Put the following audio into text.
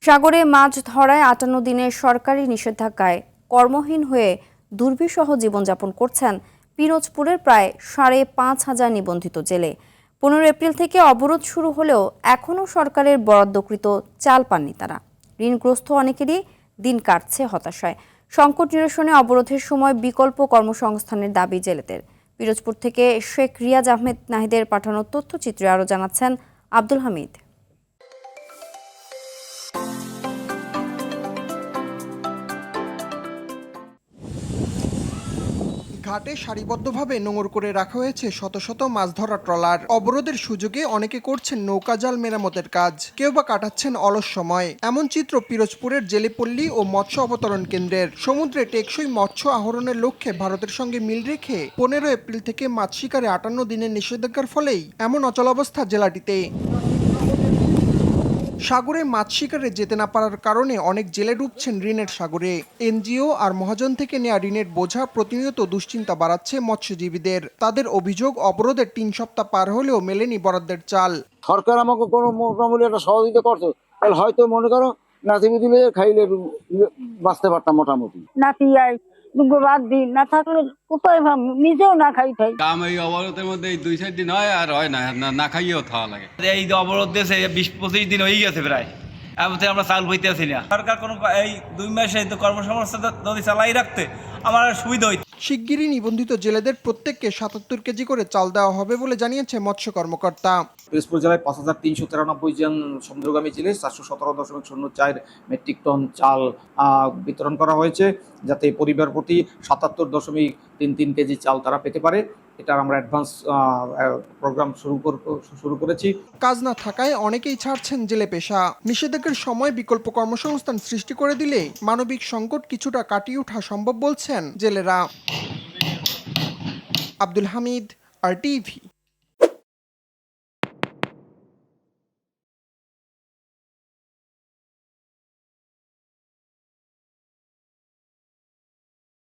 সাগরে মাছ ধরায় ৫৮ দিনের সরকারি নিষেধাজ্ঞায় কর্মহীন হয়ে দুর্বিষহ জীবনযাপন করছেন পিরোজপুরের প্রায় ৫,৫০০ নিবন্ধিত জেলে। ১৫ এপ্রিল থেকে অবরোধ শুরু হলেও এখনও সরকারের বরাদ্দকৃত চাল পাননি তারা। ঋণগ্রস্ত অনেকেরই দিন কাটছে হতাশায়। সংকট নিরসনে অবরোধের সময় বিকল্প কর্মসংস্থানের দাবি জেলেদের। পিরোজপুর থেকে শেখ রিয়াজ আহমেদ নাহিদের পাঠানো তথ্যচিত্রে আরও জানাচ্ছেন আব্দুল হামিদ। ঘাটে সারিবদ্ধভাবে নোঙর করে রাখা হয়েছে শত শত মাছ ধরা ট্রলার। অবরোধের সুযোগে অনেকে করছেন নৌকাজাল মেরামতের কাজ, কেউ বা কাটাচ্ছেন অলস সময়। এমন চিত্র পিরোজপুরের জেলেপল্লী ও মৎস্য অবতরণ কেন্দ্রের। সমুদ্রে টেকসই মৎস্য আহরণের লক্ষ্যে ভারতের সঙ্গে মিল রেখে ১৫ এপ্রিল থেকে মাছ শিকারে ৫৮ দিনের নিষেধাজ্ঞার ফলেই এমন অচলাবস্থা জেলাটিতে। সাগরে মাছ শিকারে যেতে না পারার কারণে অনেক জেলে ডুবছেন ঋণের সাগরে। এনজিও আর মহাজন থেকে নেওয়া ঋণের বোঝা প্রতিনিয়ত দুশ্চিন্তা বাড়াচ্ছে মৎস্যজীবীদের। তাদের অভিযোগ, অবরোধের ৩ সপ্তাহ পার হলেও মেলেনি বরাদ্দের চাল। সরকার আমাকে কোনো মোটামুটি একটা সহযোগিতা করতো, তাহলে হয়তো মনে করো নাতি দিলে খাইলে বাঁচতে পারতাম মোটামুটি। নাতি বাদ দিন না থাকলে কোথায় নিজেও না খাই খাই। এই অবরোধের মধ্যে ২-৪ দিন হয় আর হয় না খাইয়েও খাওয়া লাগে। এই অবরোধ দিয়েছে ২০-২৫ দিন হয়ে গেছে প্রায়, আমরা চাল বইতেছি না। সরকার কোনো এই ২ মাসে কর্মসংস্থান যদি চালাই রাখতে আমার সুবিধা হইত। শিগগিরই নিবন্ধিত জেলেদের প্রত্যেককে ৭৭ কেজি করে চাল দেওয়া হবে বলে জানিয়েছে মৎস্য কর্মকর্তা। পিরোজপুর জেলায় ৫,৩৯৩ জন সমুদ্রগামী জেলে ৪১৭.০৪ মেট্রিক টন চাল বিতরণ করা হয়েছে, যাতে পরিবার প্রতি ৭৭.৩৩ কেজি চাল তারা পেতে পারে। এটার আমরা অ্যাডভান্স প্রোগ্রাম শুরু করেছি। কাজ না থাকায় অনেকেই ছাড়ছেন জেলে পেশা। নিষেধাজ্ঞার সময় বিকল্প কর্মসংস্থান সৃষ্টি করে দিলে মানবিক সংকট কিছুটা কাটিয়ে ওঠা সম্ভব বলছেন জেলেরা। আব্দুল হামিদ, RTV।